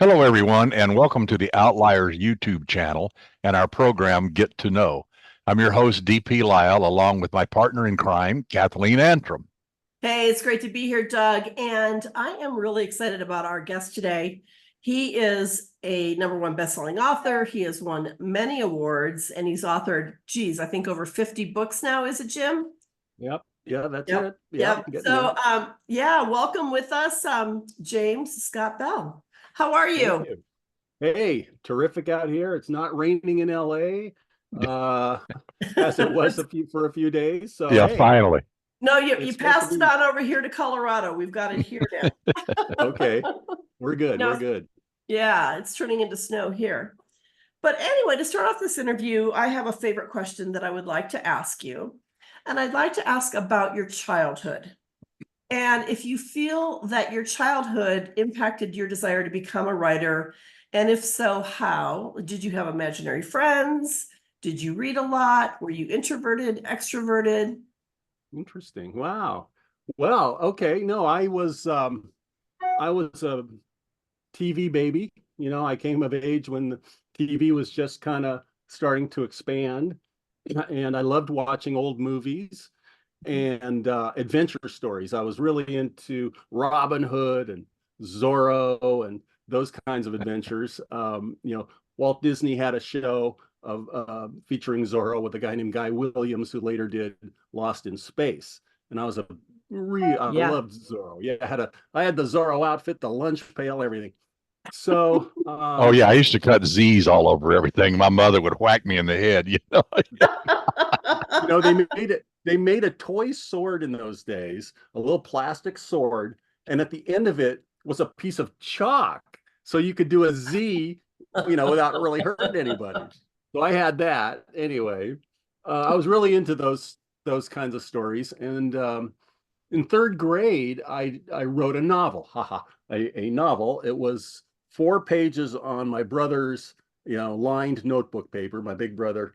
Hello, everyone, and welcome to the Outliers YouTube channel and our program, Get to Know. I'm your host, DP Lyle, along with my partner in crime, Kathleen Antrim. Hey, it's great to be here, Doug. And I am really excited about our guest today. He is a #1 best-selling author. He has won many awards, and he's authored, I think over 50 books now. Is it, Jim? Yep. Yeah, that's Yep. it. Yep. So, welcome with us, James Scott Bell. How are you? Hey, terrific out here. It's not raining in LA, as it was for a few days. So Yeah, hey, finally. No, you passed it on over here to Colorado. We've got it here now. Okay, we're good. No, We're good. Yeah, it's turning into snow here. But anyway, to start off this interview, I have a favorite question that I would like to ask you. And I'd like to ask about your childhood. And if you feel that your childhood impacted your desire to become a writer, and if so, how? Did you have imaginary friends? Did you read a lot? Were you introverted, extroverted? Interesting. Wow. Well, okay. No, I was a TV baby. I came of age when the TV was just kind of starting to expand, and I loved watching old movies and adventure stories. I was really into Robin Hood and Zorro and those kinds of adventures. Walt Disney had a show of featuring Zorro with a guy named Guy Williams, who later did Lost in Space. And I loved Zorro. Yeah, I had the Zorro outfit, the lunch pail, everything. So, Oh, yeah, I used to cut Z's all over everything. My mother would whack me in the head, they made a toy sword in those days, a little plastic sword, and at the end of it was a piece of chalk, so you could do a Z, without really hurting anybody. So I had that anyway. I was really into those kinds of stories, and in third grade, I wrote a novel, a novel. It was 4 pages on my brother's, lined notebook paper, my big brother,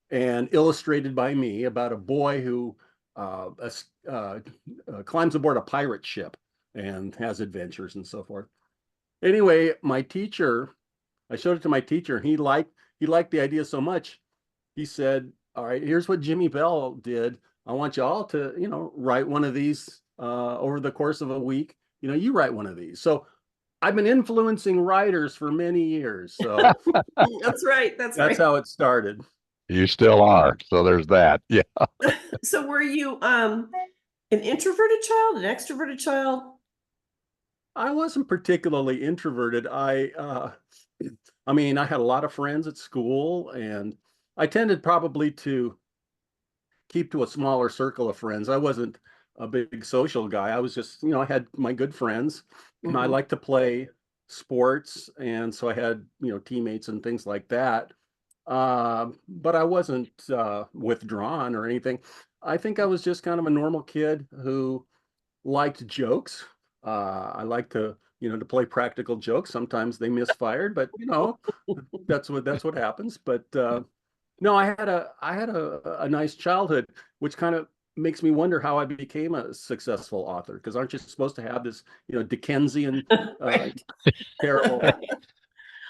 and illustrated by me, about a boy who climbs aboard a pirate ship and has adventures and so forth. Anyway, I showed it to my teacher, and he liked the idea so much. He said, "All right, here's what Jimmy Bell did. I want you all to, write one of these over the course of a week. You write one of these." So I've been influencing writers for many years. So That's right. that's how it started. You still are. So there's that. Yeah. So were you an introverted child, an extroverted child? I wasn't particularly introverted. I mean, I had a lot of friends at school, and I tended probably to keep to a smaller circle of friends. I wasn't a big social guy. I was just, I had my good friends. I like to play sports, and so I had, teammates and things like that. But I wasn't withdrawn or anything. I think I was just kind of a normal kid who liked jokes. I like to play practical jokes. Sometimes they misfired, but that's what happens. But no, I had a nice childhood, which kind of makes me wonder how I became a successful author. Because aren't you supposed to have this, Dickensian terrible?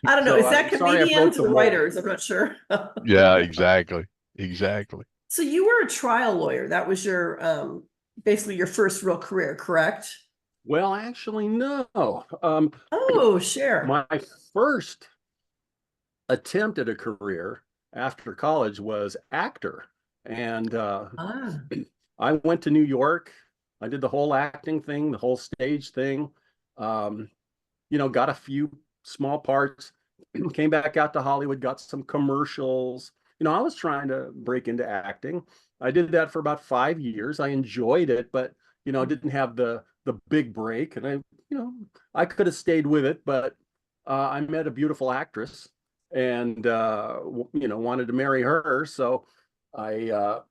I don't know. So Is that comedians or writers? I'm not sure. Yeah, exactly. Exactly. So you were a trial lawyer. That was your basically your first real career, correct? Well, actually, no. Oh, share. My first attempt at a career after college was actor. And I went to New York. I did the whole acting thing, the whole stage thing. Got a few small parts, came back out to Hollywood, got some commercials. I was trying to break into acting. I did that for about 5 years. I enjoyed it, but didn't have the big break. And I could have stayed with it, but I met a beautiful actress, and wanted to marry her. So I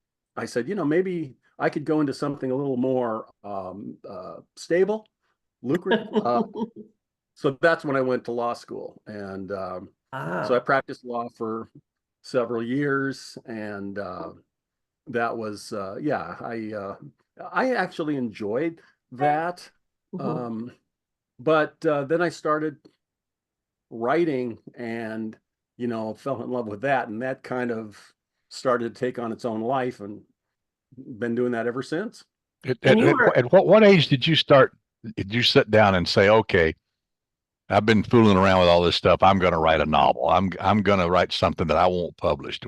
said, maybe I could go into something a little more stable, lucrative. So that's when I went to law school, and so I practiced law for several years, and that was I actually enjoyed that. But then I started writing and, fell in love with that. And that kind of started to take on its own life, and been doing that ever since. And you were, At what age did you start? Did you sit down and say, okay, I've been fooling around with all this stuff. I'm going to write a novel. I'm going to write something that I won't publish.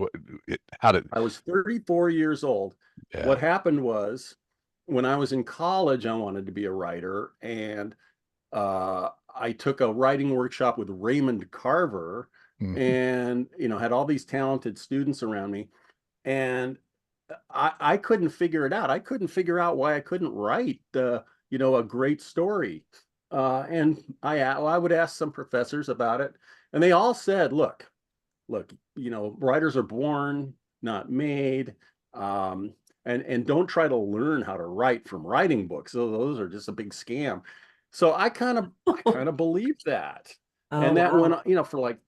How did? I was 34 years old. Yeah. What happened was, when I was in college, I wanted to be a writer, and I took a writing workshop with Raymond Carver, Mhm. and had all these talented students around me, and I couldn't figure it out. I couldn't figure out why I couldn't write a great story. And I would ask some professors about it, and they all said, look, writers are born, not made. And don't try to learn how to write from writing books. So those are just a big scam. So I kind of believed that. oh, And that wow. went, for like,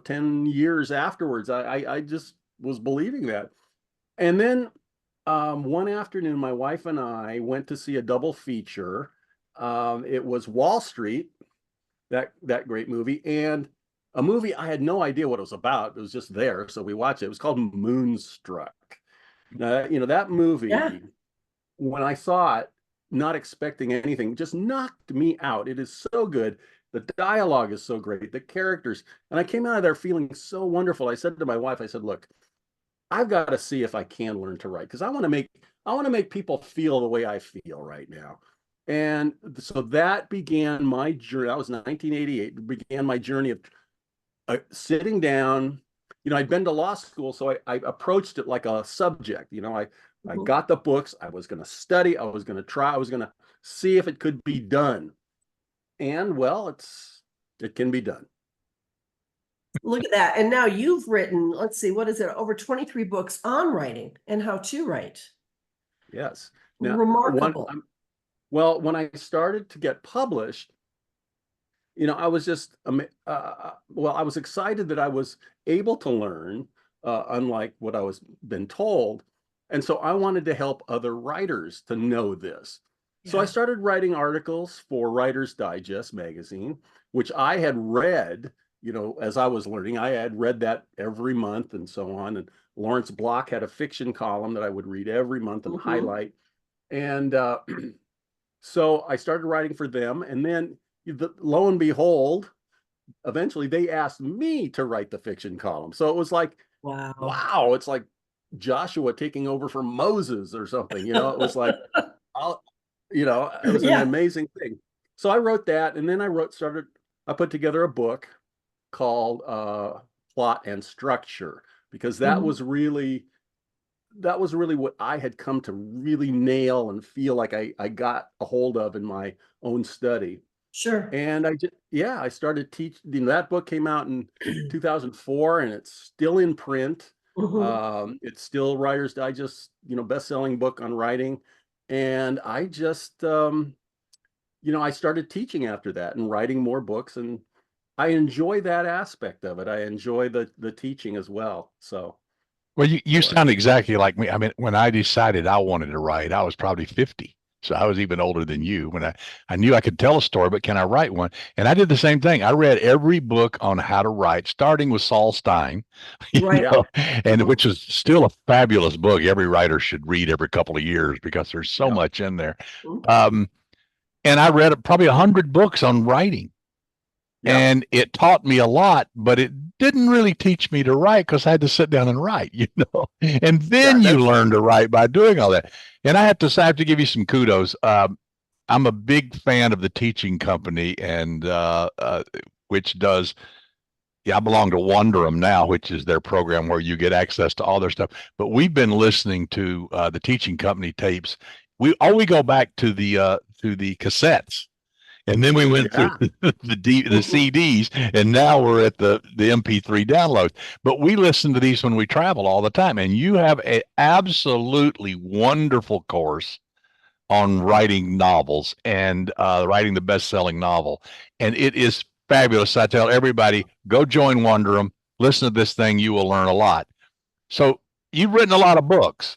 10 years afterwards, I just was believing that. And then one afternoon, my wife and I went to see a double feature. It was Wall Street, that great movie, and a movie I had no idea what it was about. It was just there, so we watched it. It was called Moonstruck. Now, that movie, Yeah. when I saw it, not expecting anything, just knocked me out. It is so good. The dialogue is so great, the characters, and I came out of there feeling so wonderful. I said to my wife, I said, look, I've got to see if I can learn to write, because I want to make people feel the way I feel right now. And so that began my journey. That was 1988. Began my journey of sitting down. I'd been to law school, so I approached it like a subject. I got the books. I was going to study. I was going to try. I was going to see if it could be done. And well, it can be done. Look at that. And now you've written, let's see, what is it? Over 23 books on writing and how to write. Yes. Now, remarkable. Well, when I started to get published, I was just, I was excited that I was able to learn, unlike what I was been told. And so I wanted to help other writers to know this. So I started writing articles for Writer's Digest magazine, which I had read, as I was learning. I had read that every month and so on. And Lawrence Block had a fiction column that I would read every month and highlight. And so I started writing for them. And then lo and behold, eventually they asked me to write the fiction column. So it was like, wow, it's like Joshua taking over from Moses or something. It was like, it was an amazing thing. So I wrote that, and then I put together a book called Plot and Structure, because that was really what I had come to really nail and feel like I got a hold of in my own study. Sure. And I started teaching. That book came out in 2004, and it's still in print. It's still Writer's Digest, best-selling book on writing. And I just, I started teaching after that and writing more books, and I enjoy that aspect of it. I enjoy the teaching as well. So. Well, you sound exactly like me. I mean, when I decided I wanted to write, I was probably 50. So I was even older than you. When I knew I could tell a story, but can I write one? And I did the same thing. I read every book on how to write, starting with Saul Stein, and which is still a fabulous book. Every writer should read every couple of years because there's so much in there. And I read probably 100 books on writing. And it taught me a lot, but it didn't really teach me to write because I had to sit down and write, and then you learn to write by doing all that. And I have to give you some kudos. I'm a big fan of the teaching company, and which does, I belong to Wonderum now, which is their program where you get access to all their stuff. But we've been listening to the teaching company tapes. We go back to the cassettes. And then we went through the CDs, and now we're at the MP3 downloads. But we listen to these when we travel all the time. And you have an absolutely wonderful course on writing novels and writing the best-selling novel. And it is fabulous. I tell everybody, go join Wonderum. Listen to this thing. You will learn a lot. So you've written a lot of books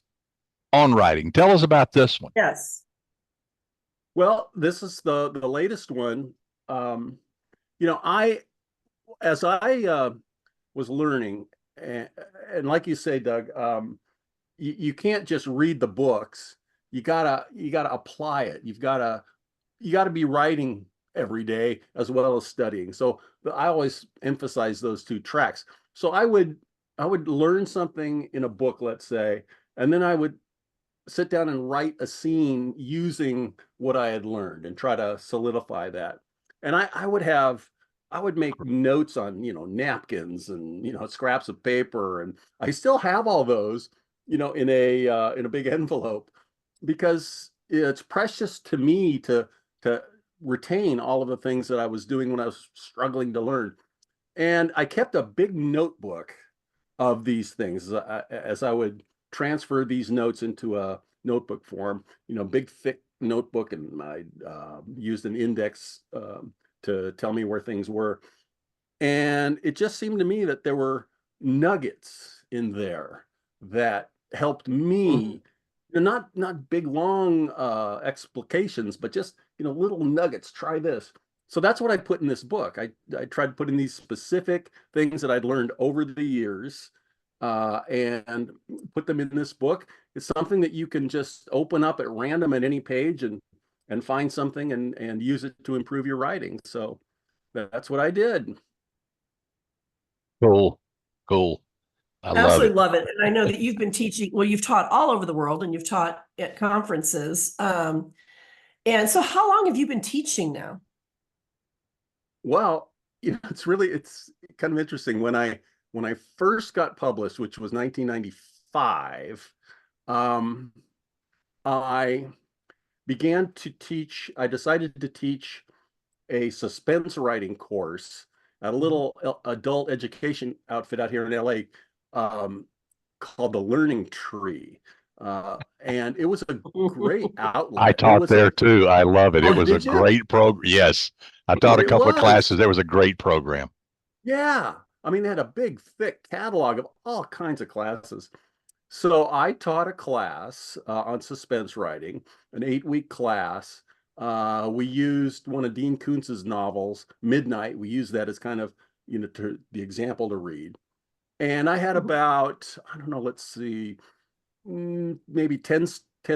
on writing. Tell us about this one. Yes. Well, this is the latest one. as I was learning, and like you say, Doug, you can't just read the books. You gotta apply it. You gotta be writing every day as well as studying. So I always emphasize those two tracks. So I would learn something in a book, let's say, and then I would sit down and write a scene using what I had learned and try to solidify that. And I would make notes on, napkins and, scraps of paper. And I still have all those, in a big envelope, because it's precious to me to retain all of the things that I was doing when I was struggling to learn. And I kept a big notebook of these things as I would transfer these notes into a notebook form, big thick notebook, and I used an index to tell me where things were. And it just seemed to me that there were nuggets in there that helped me. Not big long explications, but just little nuggets. Try this. So that's what I put in this book. I tried to put in these specific things that I'd learned over the years, and put them in this book. It's something that you can just open up at random at any page and find something and use it to improve your writing. So that's what I did. Cool. Cool. I love Absolutely it. love it. And I know that you've been teaching, well, you've taught all over the world and you've taught at conferences. And so how long have you been teaching now? Well, it's kind of interesting. When I first got published, which was 1995, I began to teach. I decided to teach a suspense writing course at a little adult education outfit out here in LA, called the Learning Tree. And it was a great outlet. I taught there too. I love it. It Oh, was a did you? great program. Yes. I taught a It couple of was. classes. There was a great program. Yeah. I mean, they had a big, thick catalog of all kinds of classes. So I taught a class on suspense writing, an 8-week class. We used one of Dean Koontz's novels, Midnight. We used that as kind of, the example to read. And I had about, I don't know, let's see, maybe 10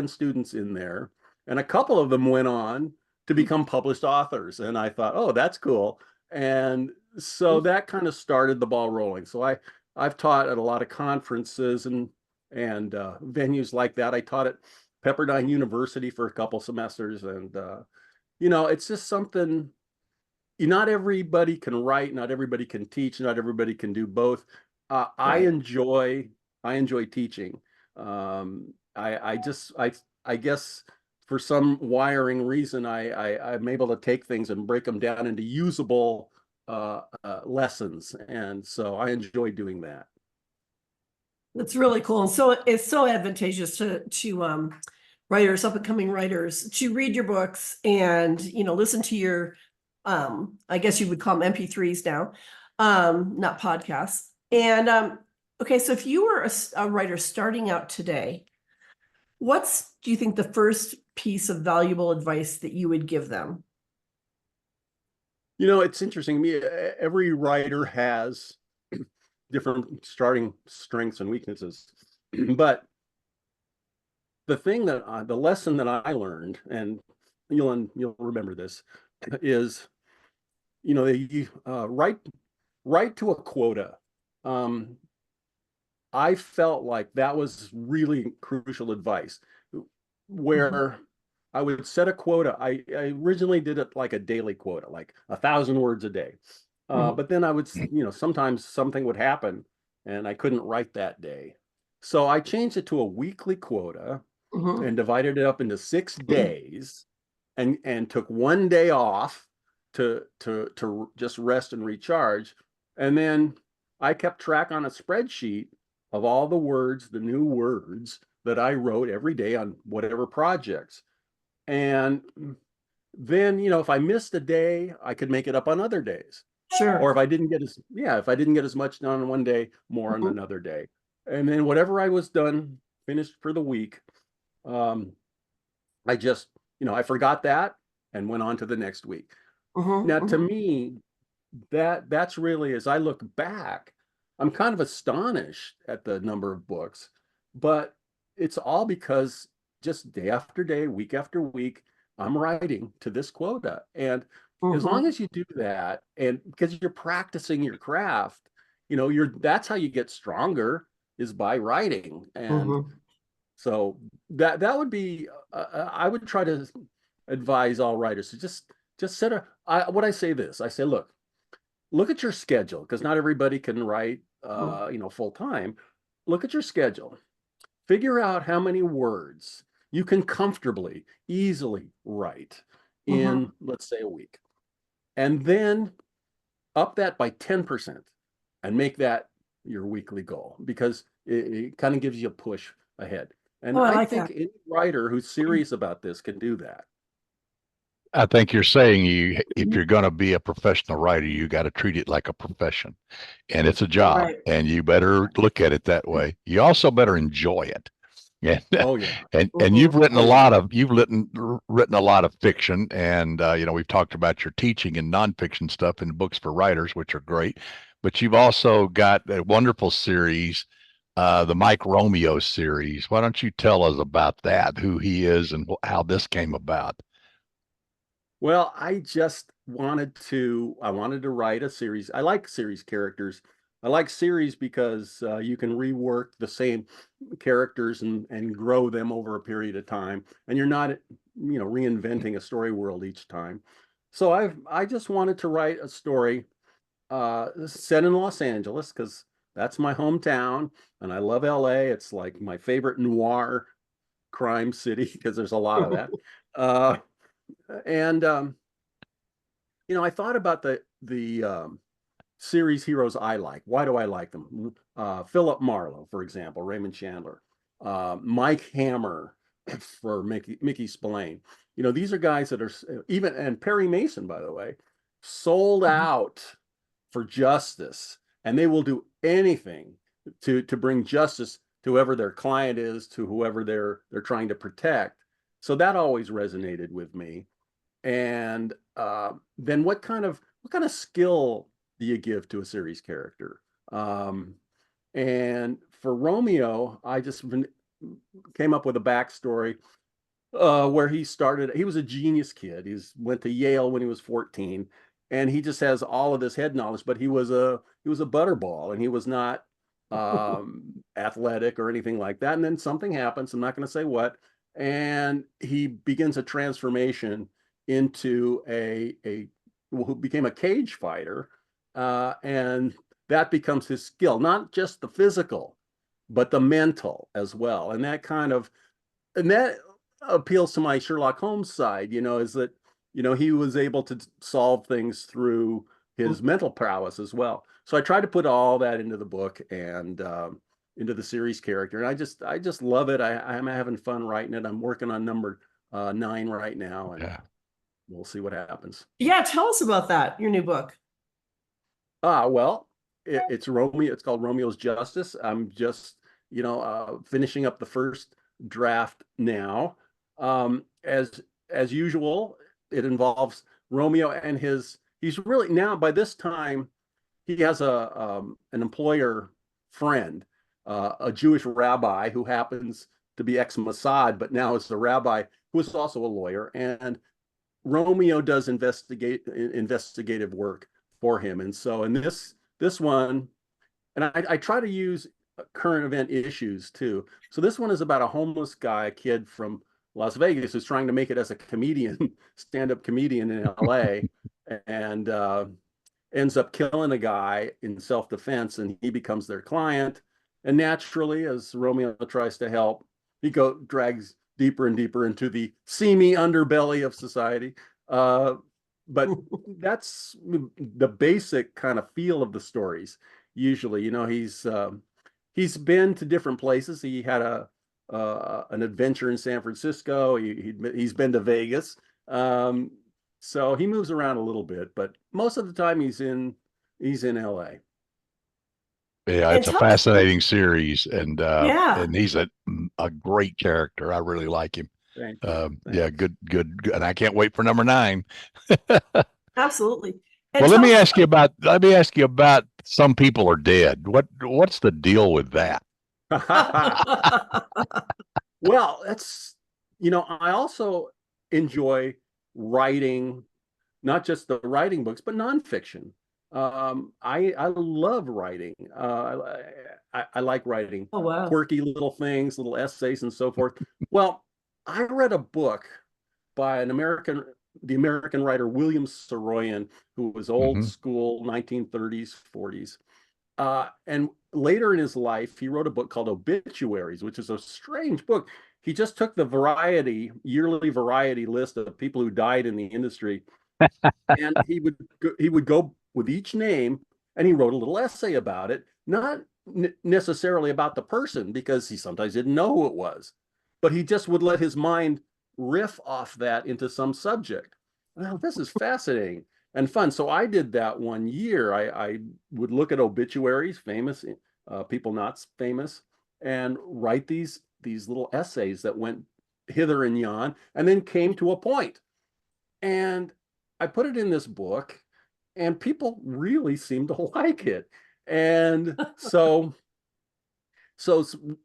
students in there. And a couple of them went on to become published authors. And I thought, oh, that's cool. And so that kind of started the ball rolling. So I've taught at a lot of conferences and venues like that. I taught at Pepperdine University for a couple semesters. And, it's just something, not everybody can write, not everybody can teach, not everybody can do both. I Right. enjoy teaching. I guess for some wiring reason, I'm able to take things and break them down into usable lessons, and so I enjoy doing that. That's really cool. And so it's so advantageous to writers, up and coming writers, to read your books and, listen to your, I guess you would call them MP3s now, not podcasts. And okay, so if you were a writer starting out today, do you think the first piece of valuable advice that you would give them? It's interesting to me. Every writer has different starting strengths and weaknesses, but the lesson that I learned, and you'll remember this, is you write to a quota. I felt like that was really crucial advice, where I would set a quota. I originally did it like a daily quota, like 1,000 words a day. But then I would, sometimes something would happen and I couldn't write that day. So I changed it to a weekly quota and divided it up into 6 days and took one day off to just rest and recharge. And then I kept track on a spreadsheet of all the new words that I wrote every day on whatever projects. And then, if I missed a day, I could make it up on other days. Sure. Or if I didn't get as much done on one day, more on another day. And then whatever I was finished for the week, I just, I forgot that and went on to the next week. Now, to me, that's really, as I look back, I'm kind of astonished at the number of books, but it's all because just day after day, week after week, I'm writing to this quota. And as long as you do that, and because you're practicing your craft, that's how you get stronger, is by writing. And so that would be, I would try to advise all writers to just set what I say this, I say, look at your schedule, because not everybody can write, full time. Look at your schedule. Figure out how many words you can comfortably, easily write in, let's say, a week. And then up that by 10% and make that your weekly goal, because it kind of gives you a push ahead. And I think any writer who's serious about this can do that. I think you're saying if you're going to be a professional writer, you got to treat it like a profession, and it's a job, and you better look at it that way. You also better enjoy it. Yeah. Oh yeah. And you've written a lot of written a lot of fiction, and we've talked about your teaching and nonfiction stuff in books for writers, which are great. But you've also got a wonderful series, the Mike Romeo series. Why don't you tell us about that, who he is and how this came about? Well, I wanted to write a series. I like series characters. I like series because you can rework the same characters and grow them over a period of time, and you're not, reinventing a story world each time. So I just wanted to write a story set in Los Angeles, because that's my hometown, and I love LA. It's like my favorite noir crime city, because there's a lot of that. And I thought about the series heroes I like. Why do I like them? Philip Marlowe, for example, Raymond Chandler, Mike Hammer for Mickey Spillane. These are guys that are and Perry Mason, by the way, sold out for justice, and they will do anything to bring justice to whoever their client is, to whoever they're trying to protect. So that always resonated with me. And then what kind of skill do you give to a series character? And for Romeo, I just came up with a backstory where he started. He was a genius kid. He went to Yale when he was 14, and he just has all of this head knowledge. But he was a butterball, and he was not athletic or anything like that. And then something happens. I'm not going to say what. And he begins a transformation into who became a cage fighter, and that becomes his skill, not just the physical, but the mental as well. And that appeals to my Sherlock Holmes side, is that, he was able to solve things through his mental prowess as well. So I tried to put all that into the book and into the series character. And I just love it. I'm having fun writing it. I'm working on number 9 right now, and we'll see what happens. Yeah. Tell us about that, your new book. Well, it's Romeo. It's called Romeo's Justice. I'm just, finishing up the first draft now. As usual, it involves Romeo and he's really, now by this time, he has an employer friend, a Jewish rabbi who happens to be ex-Mossad, but now is a rabbi who is also a lawyer. And Romeo does investigative work for him. And so in this one, and I try to use current event issues too. So this one is about a homeless guy, a kid from Las Vegas, who's trying to make it as a comedian, stand-up comedian in LA, and ends up killing a guy in self-defense, and he becomes their client. And naturally, as Romeo tries to help, he drags deeper and deeper into the seamy underbelly of society. But that's the basic kind of feel of the stories. Usually, he's been to different places. He had an adventure in San Francisco. He's been to Vegas. So he moves around a little bit, but most of the time he's in LA. Yeah, it's a fascinating series, and he's a great character. I really like him. Thank you. Yeah, good, and I can't wait for number 9. Absolutely. And Well, let tell me us ask you about some people are dead. What's the deal with that? Well, that's, I also enjoy writing, not just the writing books, but nonfiction. I love writing. I like writing Oh, wow. quirky little things, little essays, and so forth. Well, I read a book by the American writer William Saroyan, who was old Hmm. school, 1930s, 40s. And later in his life, he wrote a book called Obituaries, which is a strange book. He just took the yearly variety list of people who died in the industry, and he would go with each name, and he wrote a little essay about it, not necessarily about the person, because he sometimes didn't know who it was, but he just would let his mind riff off that into some subject. Well, this is fascinating and fun. So I did that one year. I would look at obituaries, famous people not famous, and write these little essays that went hither and yon, and then came to a point. And I put it in this book, and people really seem to like it. And so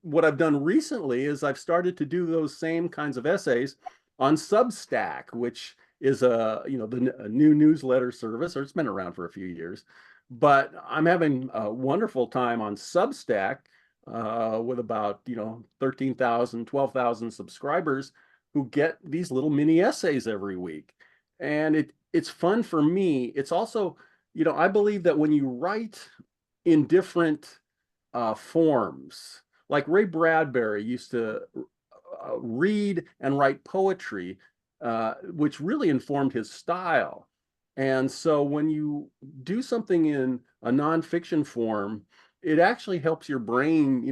what I've done recently is I've started to do those same kinds of essays on Substack, which is a new newsletter service, or it's been around for a few years. But I'm having a wonderful time on Substack with about 13,000, 12,000 subscribers who get these little mini essays every week. And it's fun for me. It's also, I believe that when you write in different forms. Like Ray Bradbury used to read and write poetry, which really informed his style. And so when you do something in a nonfiction form, it actually helps your brain,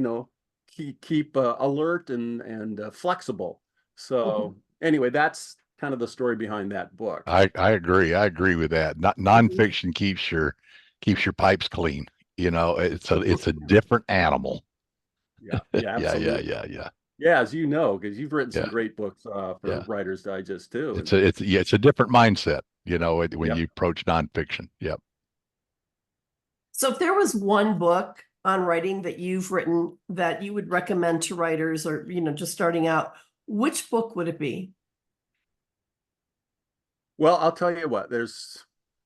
keep alert and flexible. Mhm. So anyway, that's kind of the story behind that book. I agree. I agree with that. Not Mhm. nonfiction keeps your pipes clean. It's a different animal. Yeah, yeah, Yeah, yeah, absolutely. yeah, yeah, Yeah, as you know, because you've written some yeah, great books for yeah. Writer's Digest too. And It's a different mindset. When yep. you approach nonfiction. Yep. So if there was one book on writing that you've written that you would recommend to writers or, just starting out, which book would it be? Well, I'll tell you what,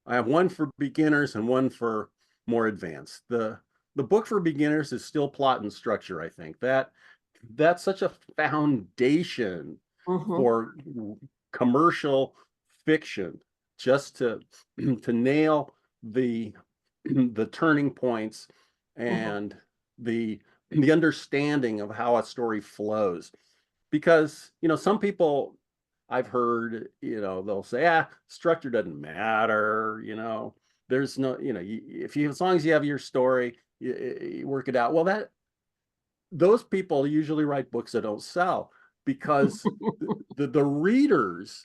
I have one for beginners and one for more advanced. The book for beginners is still Plot and Structure, I think. That's such a foundation Mhm. for commercial fiction, just to to nail the the turning points Mhm. and the understanding of how a story flows. Because, some people I've heard, they'll say, structure doesn't matter, there's no, if you, as long as you have your story, you work it out. Well, those people usually write books that don't sell, because the readers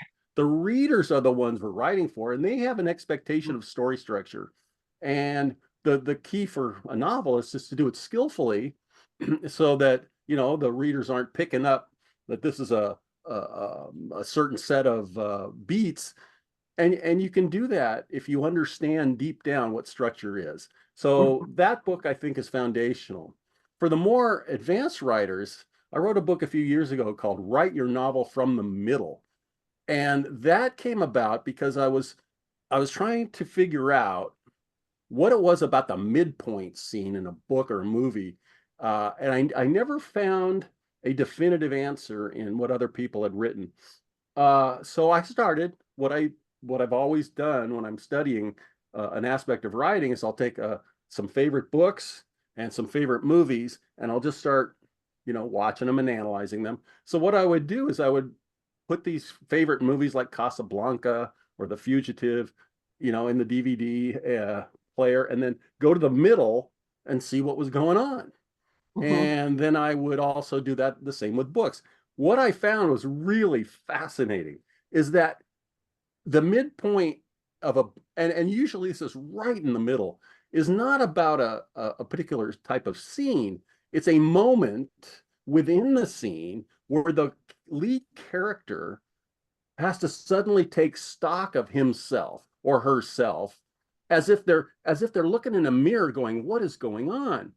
are the ones we're writing for, and they have an expectation of story structure. And the key for a novelist is to do it skillfully, so that the readers aren't picking up that this is a certain set of beats, and you can do that if you understand deep down what structure is. So Mhm. that book, I think, is foundational. For the more advanced writers, I wrote a book a few years ago called Write Your Novel from the Middle. And that came about because I was trying to figure out what it was about the midpoint scene in a book or a movie. And I never found a definitive answer in what other people had written. So I started what I've always done when I'm studying an aspect of writing is I'll take some favorite books and some favorite movies, and I'll just start, watching them and analyzing them. So what I would do is I would put these favorite movies like Casablanca or The Fugitive, in the DVD player, and then go to the middle and see what was going on. Mhm. And then I would also do that the same with books. What I found was really fascinating is that the midpoint of and usually this is right in the middle, is not about a particular type of scene. It's a moment within the scene where the lead character has to suddenly take stock of himself or herself as if they're looking in a mirror going, what is going on?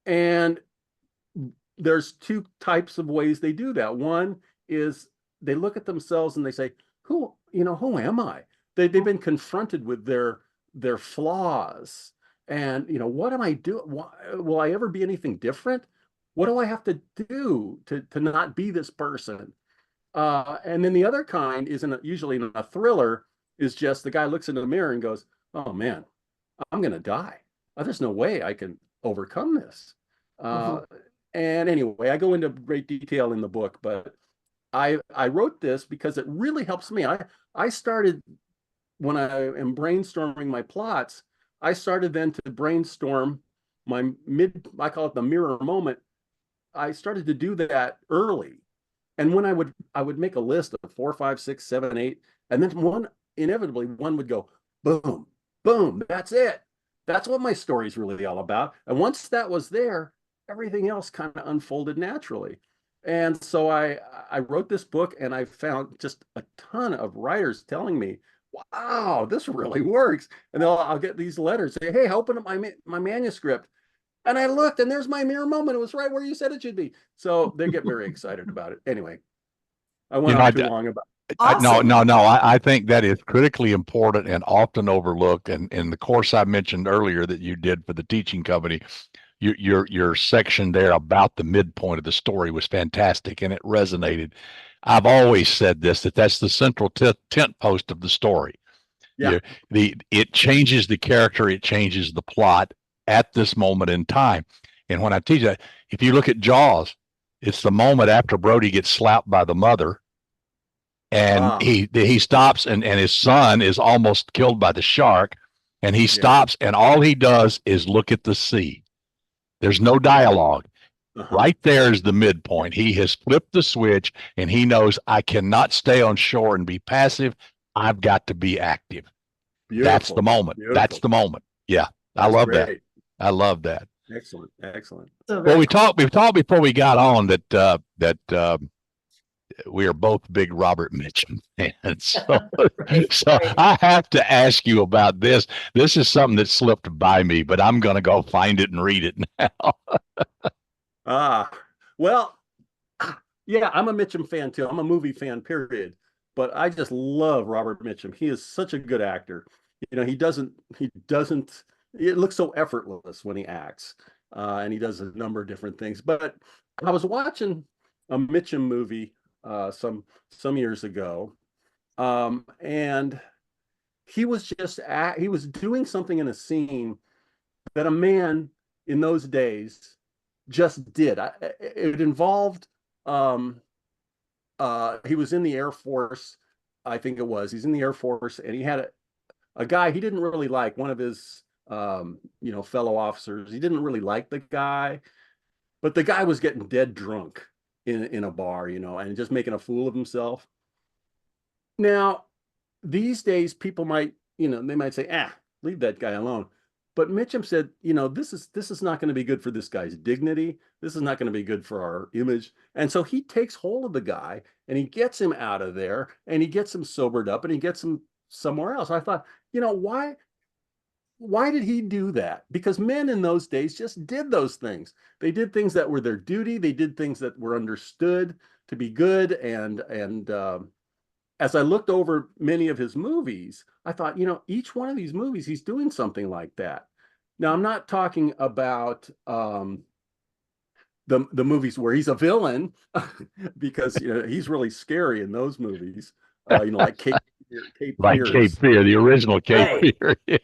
And there's two types of ways they do that. One is they look at themselves and they say, who am I? They've been confronted with their flaws. And, what am I doing? Will I ever be anything different? What do I have to do to not be this person? And then the other kind usually in a thriller is just the guy looks in the mirror and goes, oh man, I'm going to die. There's no way I can overcome this. And anyway, I go into great detail in the book, but I wrote this because it really helps me. I started, when I am brainstorming my plots, I started then to brainstorm I call it the mirror moment. I started to do that early. And when I would make a list of 4, 5, 6, 7, 8, and then inevitably one would go, boom, boom, that's it. That's what my story is really all about. And once that was there, everything else kind of unfolded naturally. And so I wrote this book, and I found just a ton of writers telling me, wow, this really works. And I'll get these letters say, hey, open up my manuscript. And I looked, and there's my mirror moment. It was right where you said it should be. So they get very excited about it. Anyway, I went on too long about it. Awesome. No. I think that is critically important and often overlooked. And in the course I mentioned earlier that you did for the teaching company, your section there about the midpoint of the story was fantastic, and it resonated. I've always said that's the central tent post of the story. Yeah. It changes the character, it changes the plot at this moment in time. And when I teach that, if you look at Jaws, it's the moment after Brody gets slapped by the mother, and he stops, and his son is almost killed by the shark, and he stops, and all he does is look at the sea. There's no dialogue. Right there is the midpoint. He has flipped the switch, and he knows, I cannot stay on shore and be passive. I've got to be active. Beautiful. That's the moment. Beautiful. That's the moment. Yeah. I love that. I love that. Excellent. Excellent. Well, we talked before we got on that we are both big Robert Mitchum fans. So I have to ask you about this. This is something that slipped by me, but I'm going to go find it and read it now. Well, yeah, I'm a Mitchum fan too. I'm a movie fan, period. But I just love Robert Mitchum. He is such a good actor. He doesn't, it looks so effortless when he acts. And he does a number of different things. But I was watching a Mitchum movie some years ago, and he was doing something in a scene that a man in those days just did. It involved he was in the Air Force, I think it was. He's in the Air Force, and he had a guy he didn't really like, one of his fellow officers. He didn't really like the guy, but the guy was getting dead drunk in a bar, and just making a fool of himself. Now, these days, people might, they might say, leave that guy alone. But Mitchum said, this is not going to be good for this guy's dignity. This is not going to be good for our image. And so he takes hold of the guy, and he gets him out of there, and he gets him sobered up, and he gets him somewhere else. I thought, why did he do that? Because men in those days just did those things. They did things that were their duty. They did things that were understood to be good. And as I looked over many of his movies, I thought, each one of these movies, he's doing something like that. Now, I'm not talking about the movies where he's a villain, because he's really scary in those movies. Like Cape Fear, the original Cape Fear. Yeah.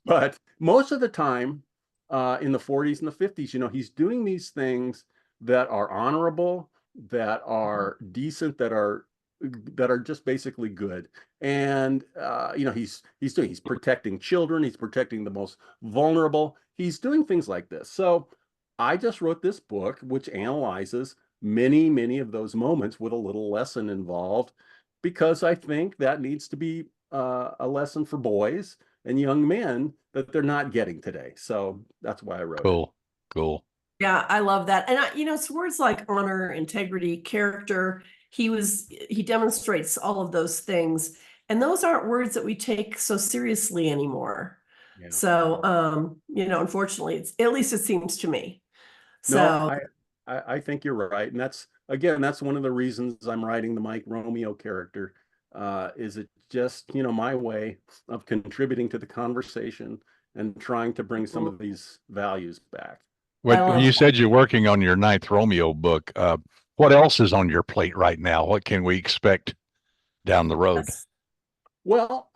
But most of the time, in the 40s and the 50s, he's doing these things that are honorable, that are decent, that are just basically good. And he's protecting children, he's protecting the most vulnerable. He's doing things like this. So I just wrote this book which analyzes many, many of those moments with a little lesson involved, because I think that needs to be a lesson for boys and young men that they're not getting today. So that's why I wrote it. Cool. Yeah, I love that. And it's words like honor, integrity, character. He demonstrates all of those things. And those aren't words that we take so seriously anymore. Yeah. So, unfortunately, at least it seems to me. No, So I think you're right. And that's one of the reasons I'm writing the Mike Romeo character. Is it just, my way of contributing to the conversation and trying to bring some of these values back. When you said you're working on your 9th Romeo book, what else is on your plate right now? What can we expect down the road? yes. Well,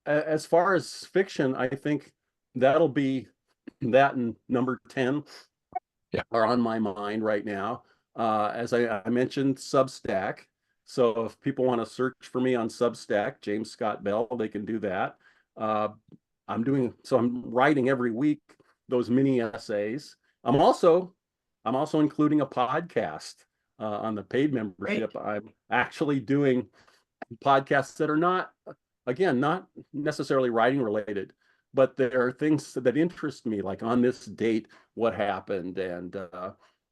as far as fiction, I think that'll be that and number 10 are on my mind right now. As I mentioned, Substack. So if people want to search for me on Substack, James Scott Bell, they can do that. I'm writing every week those mini essays. I'm also including a podcast on the paid membership. Great. I'm actually doing podcasts that are not necessarily writing related, but there are things that interest me, like on this date, what happened. And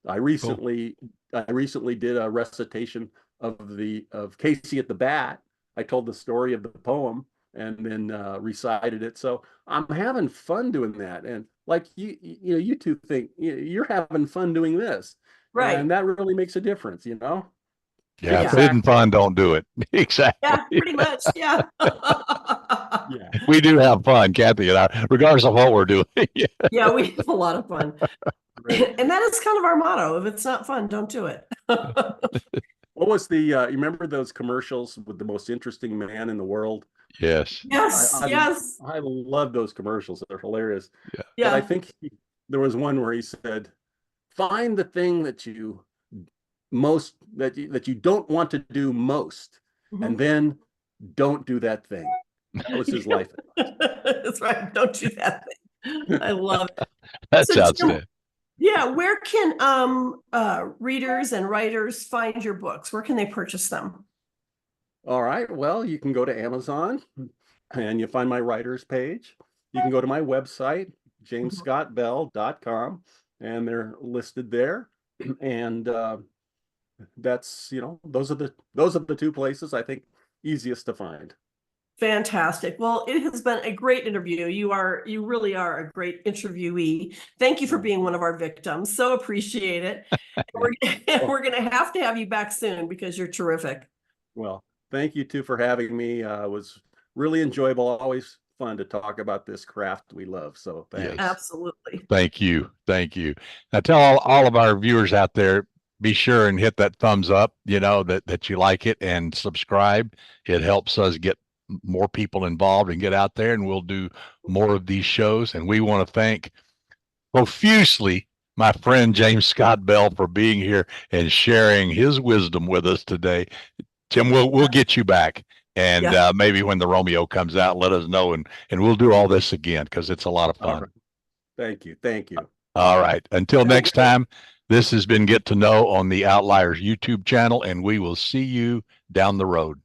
I recently did a recitation of Casey at the Bat. I told the story of the poem and then recited it. So I'm having fun doing that. And like you two think you're having fun doing this, Right? And that really makes a difference, Yeah, Yeah. if it isn't fun, don't do it. Exactly. Yeah, pretty much. Yeah. Yeah. We do have fun, Kathy and I, regardless of what we're doing. Yeah, we have a lot of fun. Right. And that is kind of our motto. If it's not fun, don't do it. What was the you remember those commercials with the most interesting man in the world? Yes. Yes, yes. I love those commercials. They're hilarious. Yeah. But I think there was one where he said, find the thing that you don't want to do most, and then don't do that thing. That was his life advice. That's right. Don't do that thing. I love it. That's So, Jim, outstanding. yeah, where can readers and writers find your books? Where can they purchase them? All right. Well, you can go to Amazon and you find my writers page. You can go to my website, jamesscottbell.com, and they're listed there. And that's, those are the two places I think easiest to find. Fantastic. Well, it has been a great interview. You really are a great interviewee. Thank you for being one of our victims. So appreciate it. We're going to have you back soon because you're terrific. Well, thank you too for having me. It was really enjoyable. Always fun to talk about this craft we love. So thanks. Yes. Absolutely. Thank you. Thank you. Now tell all of our viewers out there, be sure and hit that thumbs up, that you like it, and subscribe. It helps us get more people involved and get out there, and we'll do more of these shows. And we want to thank profusely my friend James Scott Bell for being here and sharing his wisdom with us today. Tim, we'll get you back, and maybe when the Romeo comes out, let us know, and we'll do all this again because it's a lot of fun. Right. Thank you. All right. Until next time, this has been Get to Know on the Outliers YouTube channel, and we will see you down the road.